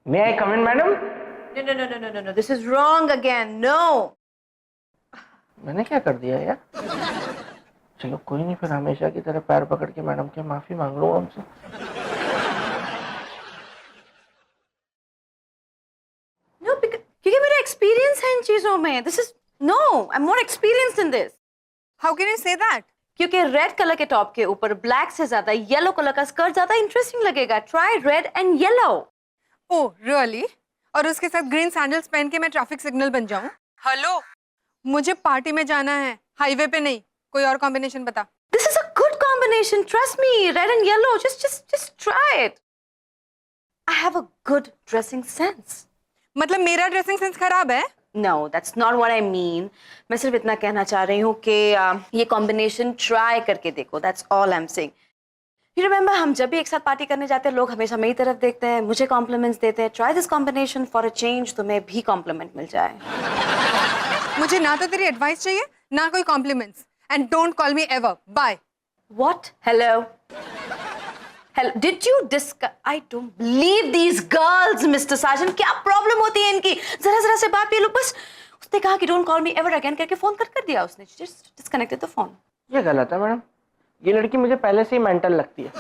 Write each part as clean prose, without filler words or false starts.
May I come in madam? No, no, no, no, no, no, no. This is wrong again. No. मैंने क्या कर दिया यार? चलो कोई नहीं, फिर हमेशा की तरह पैर पकड़ के मैडम के माफी मांग लूंगा उनसे। No, because क्योंकि मेरा experience है इन चीजों में. This is no. I'm more experienced in this. How can you say that? क्योंकि रेड कलर के टॉप के ऊपर ब्लैक से ज्यादा येलो कलर का स्कर्ट ज्यादा इंटरेस्टिंग लगेगा. Try red and yellow. Oh, really? और उसके साथ ग्रीन सैंडल्स पहन के मैं ट्रैफिक सिग्नल बन जाऊं? हेलो, मुझे पार्टी में जाना है, हाईवे पे नहीं. कोई और कॉम्बिनेशन बता. This is a good combination. Trust me. Red and yellow. Just try it. I have a good dressing sense. मतलब मेरा ड्रेसिंग सेंस खराब है? No, that's not what I mean. मैं सिर्फ इतना कहना चाह रही हूँ कि ये कॉम्बिनेशन ट्राई करके देखो. That's all I'm saying. You remember हम जब भी एक साथ पार्टी करने जाते हैं लोग हमेशा मेरी तरफ देखते हैं, मुझे कॉम्प्लीमेंट्स देते हैं. Try this combination for a change. तुम्हें भी कॉम्प्लीमेंट मिल जाए. मुझे ना तो तेरी एडवाइस चाहिए ना कोई compliments. And don't call me ever. Bye. What? Hello? Hello? Did you discuss? I don't believe these girls, Mr. Sargent. क्या प्रॉब्लम होती है इनकी? जरा जरा से बात पे लोग बस. उसने कहा कि don't call me ever again करके फोन कर दिया उसने. Just disconnected the phone. ये गलत है मैडम। ये लड़की मुझे पहले से ही मेंटल लगती है।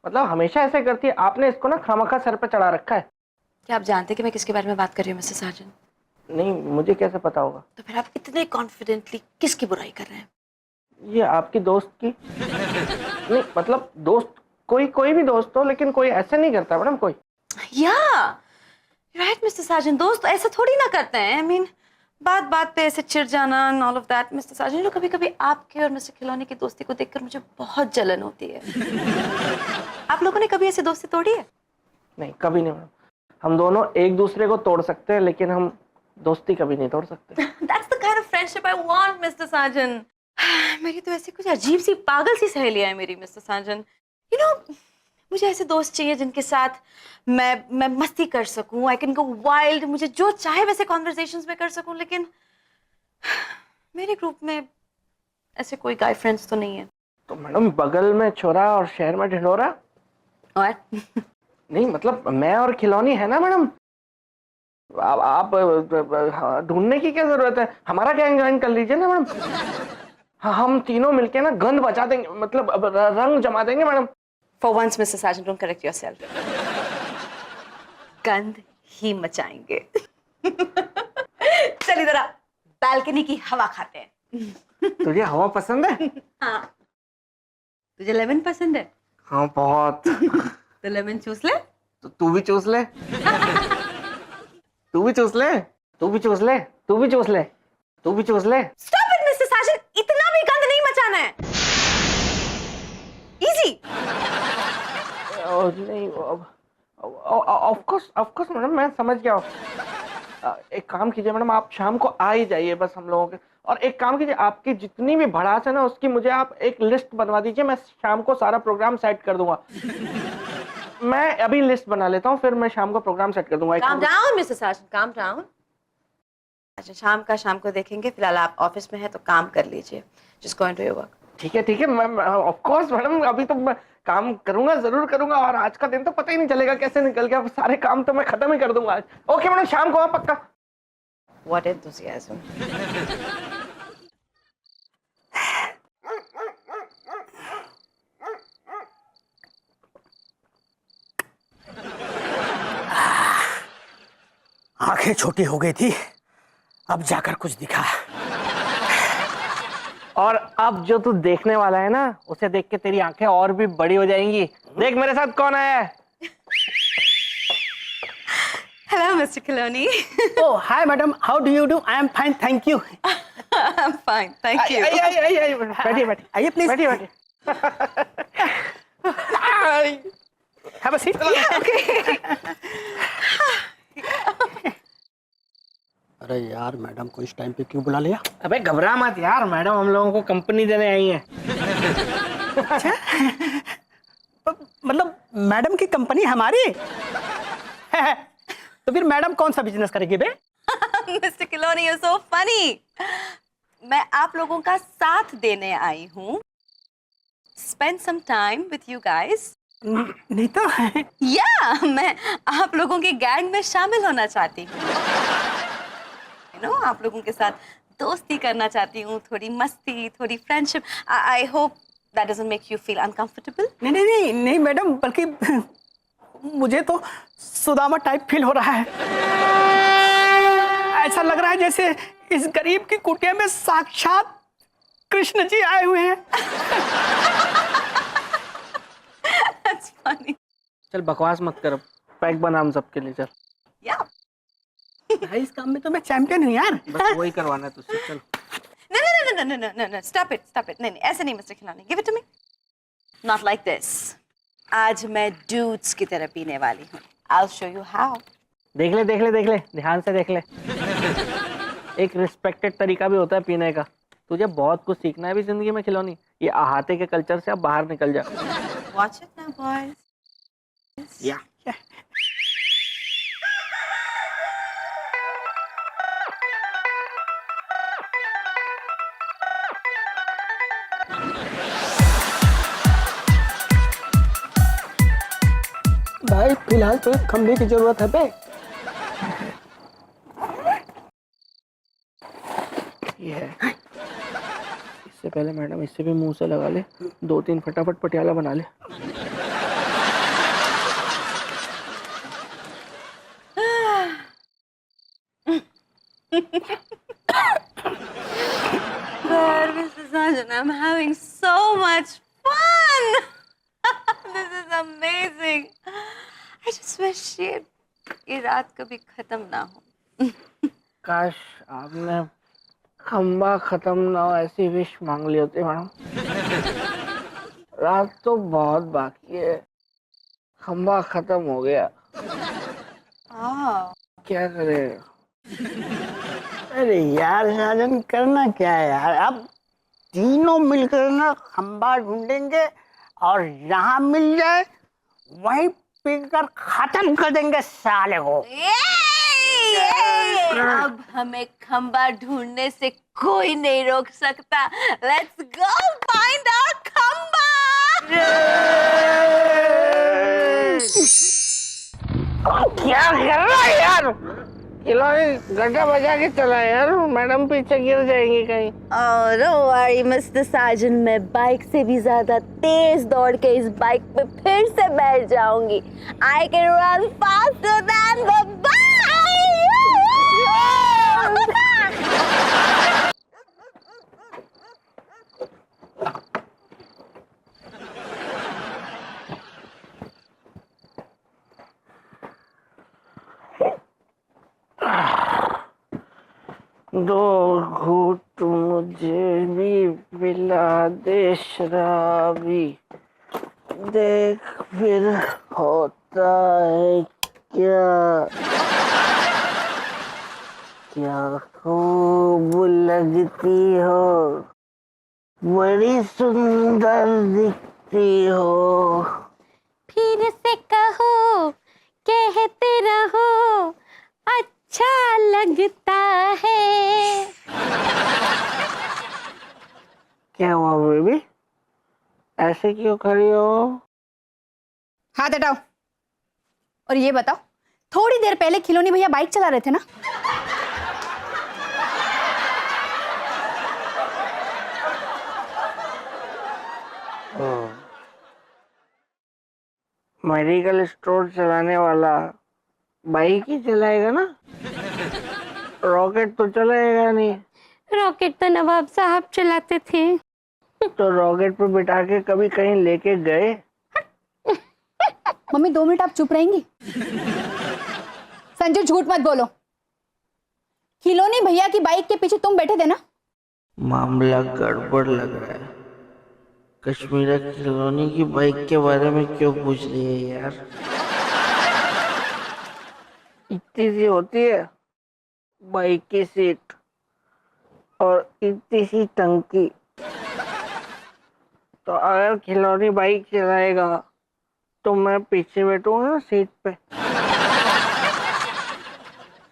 मतलब हमेशा ऐसे करती है। आपने इसको ना खामखा सर पे चढ़ा रखा है। क्या आप जानते हैं कि मैं किसके बारे में बात कर रही हूँ, मिस्टर सार्जेंट? नहीं, मुझे कैसे पता होगा? तो फिर आप इतने कॉन्फिडेंटली किसकी बुराई कर रहे हैं? ये आपकी दोस्त की। नहीं मतलब दोस्त, कोई भी दोस्त हो, लेकिन कोई ऐसे नहीं करता मैडम कोई। या राइट मिस्टर सार्जेंट, दोस्त ऐसा थोड़ी ना करते हैं. आई मीन बात बात पे ऐसे चिढ़ जाना and all of that. Mister sergeant, कभी कभी आपके और मिस्टर खिलौने की दोस्ती को देखकर मुझे बहुत जलन होती है. आप लोगों ने कभी ऐसी दोस्ती तोड़ी है? नहीं, कभी नहीं मैडम। हम दोनों एक दूसरे को तोड़ सकते हैं, लेकिन हम दोस्ती कभी नहीं तोड़ सकते। That's the kind of friendship I want, Mr. Sargent. मेरी तो ऐसी कुछ अजीब सी पागल सी सहेलियां हैं मेरी, मिस्टर सार्जेंट. यू नो, मुझे ऐसे दोस्त चाहिए जिनके साथ मैं मस्ती कर सकूं. I can go wild. मुझे जो चाहे वैसे कॉन्वर्सेशंस में कर सकूं. लेकिन मेरे ग्रुप में ऐसे कोई गाय फ्रेंड्स तो नहीं है. तो मैडम बगल में छोरा और शहर में ढिंढोरा। और नहीं मतलब मैं और खिलौनी है ना मैडम। आप ढूंढने की क्या जरूरत है? हमारा गैंग ज्वाइन कर लीजिए ना मैडम। हाँ, हम तीनों मिलके ना गंद बचा देंगे, मतलब रंग जमा देंगे madam. For once, Mr. Sargent, don't correct yourself. गंद ही मचाएंगे. चलिए जरा बालकनी की हवा खाते हैं. तुझे हवा पसंद है? हाँ. तुझे लेमन पसंद है? हाँ बहुत। तो लेमन चूस ले. तो तू भी चूस ले। तू भी चूस ले। तू भी चूस ले। तू भी चूस ले। तू भी चूस ले। Stop it, Mr. Sargent. इतना भी गंद नहीं मचाना है. Easy. नहीं, ऑफ कोर्स मैडम, मैं समझ गया हूँ। एक काम कीजिए मैडम, आप शाम को आ ही जाइए बस हम लोगों के। और एक काम कीजिए, आपकी जितनी भी भड़ास है ना उसकी मुझे आप एक लिस्ट बनवा दीजिए। मैं शाम को सारा प्रोग्राम सेट कर दूंगा। मैं अभी लिस्ट बना लेता हूँ, फिर मैं शाम को प्रोग्राम सेट कर दूंगा। Calm down, Mr. Sargent. Calm down. अच्छा, शाम को देखेंगे. फिलहाल आप ऑफिस में हैं तो काम कर लीजिए. Just go into your work. ठीक है मैं ऑफ कोर्स मैडम, अभी तो मैं काम करूंगा, जरूर करूंगा। और आज का दिन तो पता ही नहीं चलेगा कैसे निकल गया। सारे काम तो मैं खत्म ही कर दूंगा आज। ओके मैडम, शाम को पक्का। What enthusiasm. आंखें छोटी हो गई थी, अब जाकर कुछ दिखा। और अब जो तू देखने वाला है ना, उसे देख के तेरी आंखें और भी बड़ी हो जाएंगी। देख मेरे साथ कौन आया है। Hello, Mr. Khiloni. Oh, hi madam, how do you do? I am fine, thank you. I'm fine, thank you. आइए बैठिए आइए प्लीज, बैठिए। have a seat. अरे यार, मैडम को इस टाइम पे क्यों बुला लिया? अबे घबरा मत यार, मैडम हम लोगों को कंपनी देने आई है। अच्छा, मतलब मैडम की कंपनी हमारी है? तो फिर मैडम कौन सा बिजनेस करेगी बे? Mr. Khiloni, you're so funny. मैं आप लोगों का साथ देने आई हूँ. Spend some time with you guys. नहीं तो या मैं आप लोगों की गैंग में शामिल होना चाहती हूँ। आप लोगों के साथ दोस्ती करना चाहती हूँ, थोड़ी मस्ती, थोड़ी friendship. I hope that doesn't make you feel uncomfortable. नहीं नहीं नहीं नहीं मैडम, बल्कि मुझे तो सुदामा टाइप फील हो रहा है। ऐसा लग रहा है जैसे इस गरीब की कुटिया में साक्षात कृष्ण जी आए हुए हैं। That's funny. चल बकवास मत कर, पैक बना हम सबके लिए, चल। Yeah. भाई इस काम में तो मैं चैंपियन हूँ यार। बस वही करवाना है तुझसे, चल। No, no, no, no, no, no, no, no. Stop it, stop it. नहीं, नहीं, ऐसे नहीं mister खिलानी. Give it to me. Not like this. आज मैं dudes की तरह पीने वाली हूँ. I'll show you how. देख ले देख ले देख ले, ध्यान से देख ले। एक रिस्पेक्टेड तरीका भी होता है पीने का। तुझे बहुत कुछ सीखना है भी जिंदगी में खिलौनी। ये अहाते के कल्चर से अब बाहर निकल जा। Watch it now, boys. या भाई फिलहाल तो एक खंबे की जरूरत है बे। ये है। इससे पहले मैडम इससे भी मुंह से लगा ले, 2-3 फटाफट पटियाला बना ले। But Mr. Sanjan, I'm having so much fun. This is amazing. I just wish ये रात कभी खत्म ना हो. काश आपने खंबा खत्म ना हो ऐसी विश मांग ली होती मैडम। रात तो बहुत बाकी है, खंबा खत्म हो गया, Oh. क्या करे। अरे यार साजन, करना क्या है यार, अब तीनों मिलकर ना खंबा ढूंढेंगे और यहाँ मिल जाए वहीं पीकर खत्म कर देंगे साले को। अब हमें खंबा ढूंढने से कोई नहीं रोक सकता. Let's go find our खंबा. क्या कर रहा है यार, खिलौनी गड्ढा बजा के चला यार, मैडम पीछे गिर जाएंगी कहीं। Oh, don't worry, Mr. Sajan. मैं बाइक से भी ज्यादा तेज दौड़ के इस बाइक पे फिर से बैठ जाऊंगी. I can run faster than the bike. दो घूट मुझे भी पिला दे शराबी, देख फिर होता है क्या, क्या खूब लगती हो, बड़ी सुंदर दिखती हो। फिर से कहो, कहते रहो, अच्छा लगता है. क्या हुआ बेबी, ऐसे क्यों खड़ी हो? हाथ हटाओ और ये बताओ, थोड़ी देर पहले खिलौनी भैया बाइक चला रहे थे ना? मेडिकल स्टोर चलाने वाला बाइक ही चलाएगा ना, रॉकेट तो चलाएगा नहीं। रॉकेट तो नवाब साहब चलाते थे. तो रॉकेट पे बिठा के कभी कहीं लेके गए? मम्मी 2 मिनट आप चुप रहेंगी? संजू झूठ मत बोलो, खिलौनी भैया की बाइक के पीछे तुम बैठे थे ना? मामला गड़बड़ लग रहा है। कश्मीरा खिलौनी की बाइक के बारे में क्यों पूछ रही है यार? इतनी सी होती है बाइक की सीट और इतनी सी टंकी, तो अगर खिलौनी बाइक चलाएगा तो मैं पीछे बैठूंगा ना सीट पे।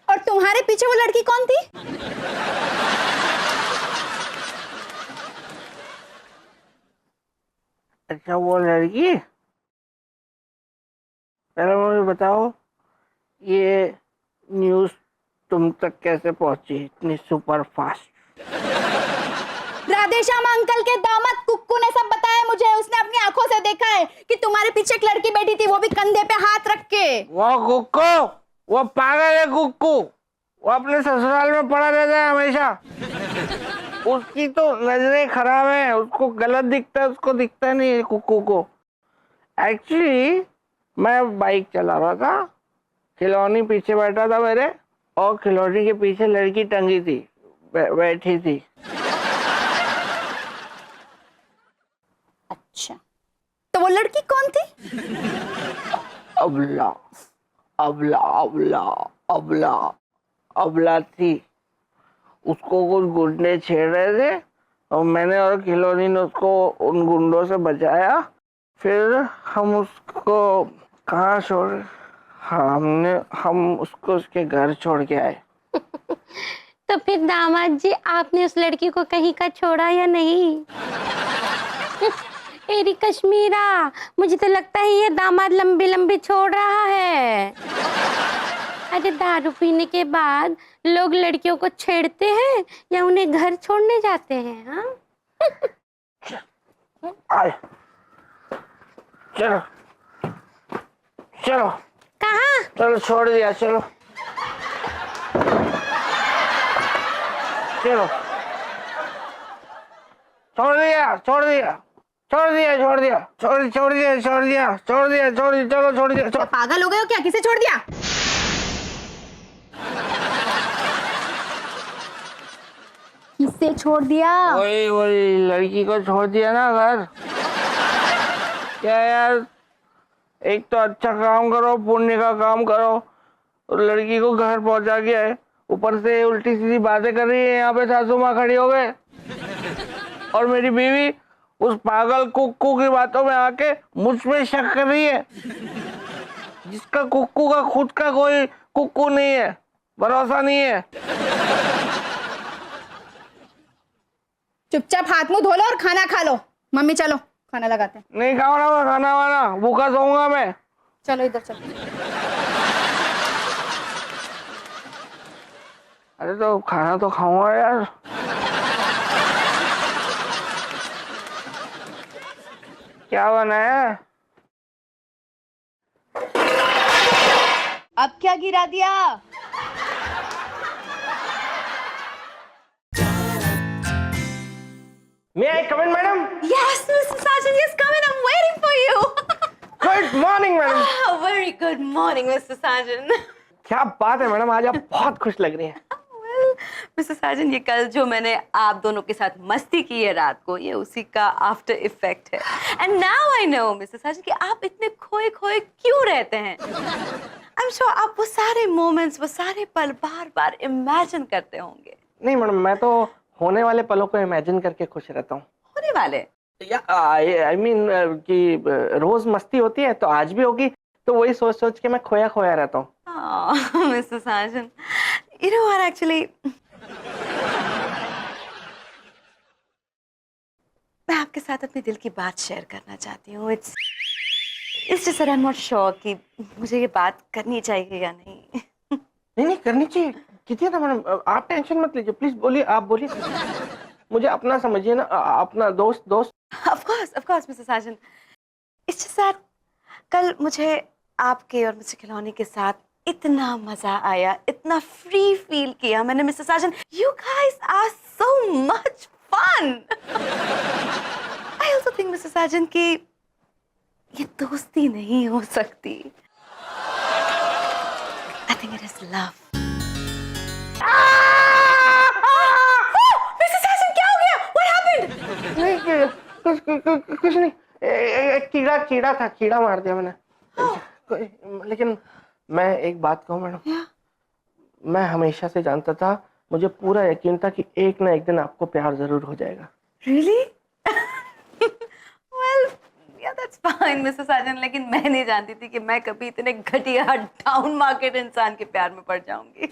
और तुम्हारे पीछे वो लड़की कौन थी? अच्छा वो लड़की पहले मुझे बताओ ये न्यूज़ तुम तक कैसे पहुंची इतनी सुपर फास्ट? राधेश्याम अंकल के दामाद कुक्कू ने सब बताया मुझे। उसने अपनी आंखों से देखा है कि तुम्हारे पीछे एक लड़की बैठी थी, वो भी कंधे पे हाथ रख के। वो कुक्कू, वो पागल है कुक्कू, वो अपने ससुराल में पड़ा रहता है हमेशा। उसकी तो नजरें खराब है, उसको गलत दिखता है, उसको दिखता नहीं है कुक्कू को। एक्चुअली मैं बाइक चला रहा था, खिलौनी पीछे बैठा था मेरे, और खिलौनी के पीछे लड़की टंगी थी, बैठी थी। अच्छा, तो वो लड़की कौन थी? अबला अबला अबला अबला अबला थी। उसको कुछ गुंडे छेड़ रहे थे और मैंने और खिलौनी ने उसको उन गुंडों से बचाया। फिर हम उसको कहाँ छोड़, हम उसको उसके घर छोड़ के आए। तो फिर दामाद जी आपने उस लड़की को कहीं का छोड़ा या नहीं? एरी कश्मीरा, मुझे तो लगता है ये दामाद लंबी लंबी छोड़ रहा है। अरे दारू पीने के बाद लोग लड़कियों को छेड़ते हैं या उन्हें घर छोड़ने जाते हैं? हाँ आए, चलो चलो कहाँ? चलो, छोड़ दिया, चलो चलो, छोड़ दिया छोड़ दिया छोड़ दिया छोड़ दिया छोड़ छोड़ दिया छोड़ दिया छोड़ दिया छोड़ दिया, चलो छोड़ दिया। क्या पागल हो गए हो क्या? किसे छोड़ दिया? किसे छोड़ दिया? वही वही लड़की को छोड़ दिया ना घर। क्या यार, एक तो अच्छा काम करो, पुण्य का काम करो, और लड़की को घर पहुंचा के आए, ऊपर से उल्टी सीधी बातें कर रही है। यहाँ पे सासू माँ खड़ी हो गए और मेरी बीवी उस पागल कुक्कू की बातों में आके मुझ पे शक कर रही है, जिसका कुक्कू का खुद का कोई कुक्कू नहीं है, भरोसा नहीं है। चुपचाप हाथ मुंह धो लो और खाना खा लो। मम्मी चलो खाना लगाते हैं। नहीं खाऊंगा मैं खाना वाना, भूखा सोऊंगा मैं। चलो इधर चलो। अरे तो खाना तो खाऊंगा यार। क्या बनाया? अब क्या गिरा दिया? May I come in, madam? Yes, Mr. Sajan, yes, come in. I'm waiting for you. Good morning, madam. Oh, very good morning, Mr. Sajan. क्या बात है मैडम, आज आप बहुत खुश लग रही हैं। Well, Mr. Sajan, ये कल जो मैंने आप दोनों के साथ मस्ती की है रात को, ये उसी का आफ्टर इफेक्ट है। And now I know, Mr. Sajan, कि आप इतने खोए खोए क्यों रहते हैं। I'm sure आप वो सारे moments, वो सारे पल बार बार इमेजिन करते होंगे। नहीं मैडम, मैं तो होने वाले पलों को इमेजिन करके खुश रहता हूँ। होने वाले? या आई मीन कि रोज मस्ती होती है तो आज भी होगी, तो वही सोच सोच के मैं खोया खोया रहता हूँ। Oh, Mr. Sajan, you know what actually? मैं आपके साथ अपने दिल की बात शेयर करना चाहती हूँ। It's just that I'm not sure कि मुझे ये बात करनी चाहिए या नहीं। नहीं करनी चाहिए, कीजिए ना मैडम, आप टेंशन मत लीजिए, प्लीज बोलिए, आप बोलिए। मुझे अपना समझिए ना, अपना दोस्त। Of course, Mr. Sajan. It's just that कल मुझे आपके और मिस्टर खिलौनी के साथ इतना मजा आया, इतना फ्री फील किया मैंने, mister Sajan. You guys are so much fun. I also think, Mr. साजन, कि ये दोस्ती नहीं हो सकती। I think it is love. Mr. साजन, क्या हो गया? What happened? नहीं कुछ नहीं, एक कीड़ा था, कीड़ा मार दिया मैंने। लेकिन मैं एक बात कहूँ मैडम, मैं हमेशा से जानता था, मुझे पूरा यकीन था कि एक ना एक दिन आपको प्यार जरूर हो जाएगा। Really? Well, yeah, that's fine, Mr. साजन, लेकिन मैं नहीं जानती थी कि मैं कभी इतने घटिया डाउन मार्केट इंसान के प्यार में पड़ जाऊंगी।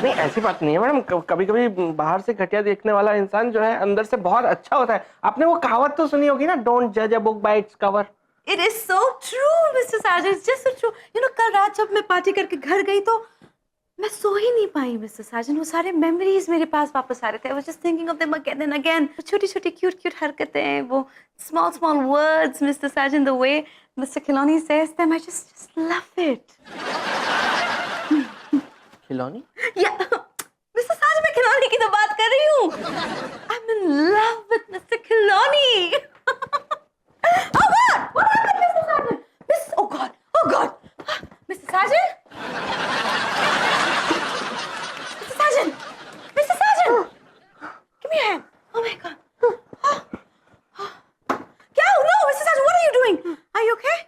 नहीं ऐसी बात नहीं है मैडम, कभी कभी बाहर से घटिया देखने वाला इंसान जो है अंदर से बहुत अच्छा होता है। आपने वो कहावत तो सुनी होगी ना, डोंट जज a book by its cover. It is so true, Mr. Sargent. It's just so true. You know, कल रात जब मैं पार्टी करके घर गई तो मैं सो ही नहीं पाई, Mr. Sargent. वो सारे memories मेरे पास वापस आ रहे थे. I was just thinking of them again and again. वो छोटी-छोटी cute हरकतें, वो small words, Mr. Sargent, the way Mr. Khilani says them, I just love it. Khilauni? Yeah, Mr. Sargent, मैं खिलौनी की तो बात कर रही हूँ. I'm in love with Mr. Khilani. Oh God! What happened, Mr. Sargent? Oh God! Mr. Sargent? Mr. Sargent! Give me a hand. Oh my God. क्या हुआ? Mr. Sargent, what are you doing? Are you okay?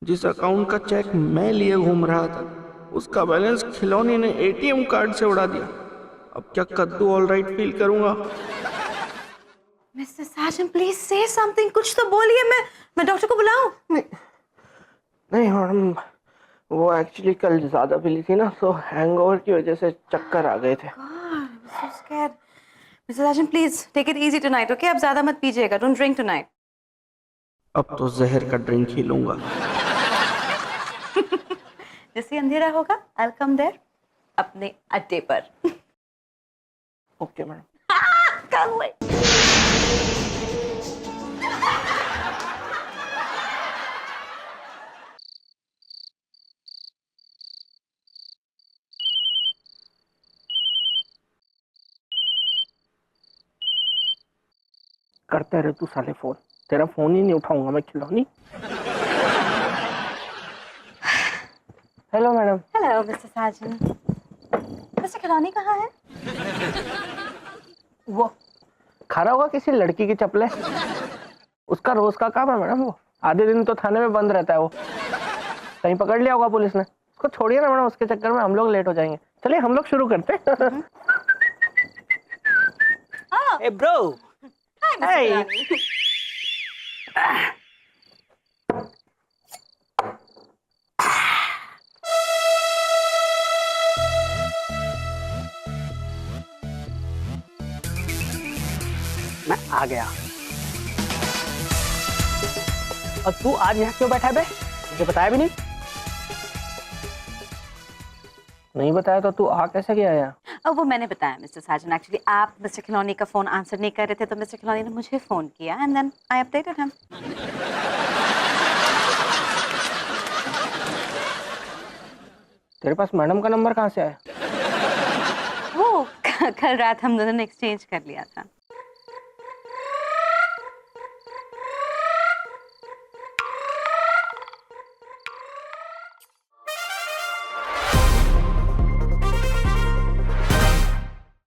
जिस account का check मैं लिए घूम रहा था उसका बैलेंस खिलौनी ने एटीएम कार्ड से उड़ा दिया. अब क्या कद्दू ऑल राइट फील करूंगा? Mr. Sargent, please say something. कुछ तो बोलिए. मैं डॉक्टर को बुलाऊं? नहीं मैडम, वो एक्चुअली कल ज्यादा पीली थी ना, तो हैंगओवर की वजह से चक्कर आ गए थे. God, I'm so scared. Mr. Sargent, please take it easy tonight, okay? अब ज्यादा मत पीजिएगा. Don't drink tonight. अब तो जहर का ड्रिंक ही लूंगा. जैसे अंधेरा होगा, I'll come there. अपने अड्डे पर. Okay madam. Can't wait. करते रहे तू साले फोन. तेरा फोन ही नहीं उठाऊंगा मैं Khilauni. Hello madam. Hello, Mr. Sargent. Mr. Khilani कहाँ है? वो खड़ा होगा किसी लड़की की चप्पलें. उसका रोज का काम है मैडम. वो आधे दिन तो थाने में बंद रहता है. वो कहीं पकड़ लिया होगा पुलिस ने. उसको छोड़िए ना मैडम, उसके चक्कर में हम लोग लेट हो जाएंगे. चलिए हम लोग शुरू करते हैं. Hey bro. Hi, Mr. Hey. Khilani. मैं आ गया. और तू आज यहाँ क्यों बैठा है बे? मुझे बताया भी नहीं. नहीं बताया तो तू आ कैसे गया यहाँ? वो मैंने बताया मिस्टर साजन. एक्चुअली आप मिस्टर खिलौनी का फोन आंसर नहीं कर रहे थे तो मिस्टर खिलौनी ने मुझे फोन किया and then I updated him. तेरे पास मैडम का नंबर कहाँ से आया? वो कल रात हम दोनों ने एक्सचेंज कर लिया था.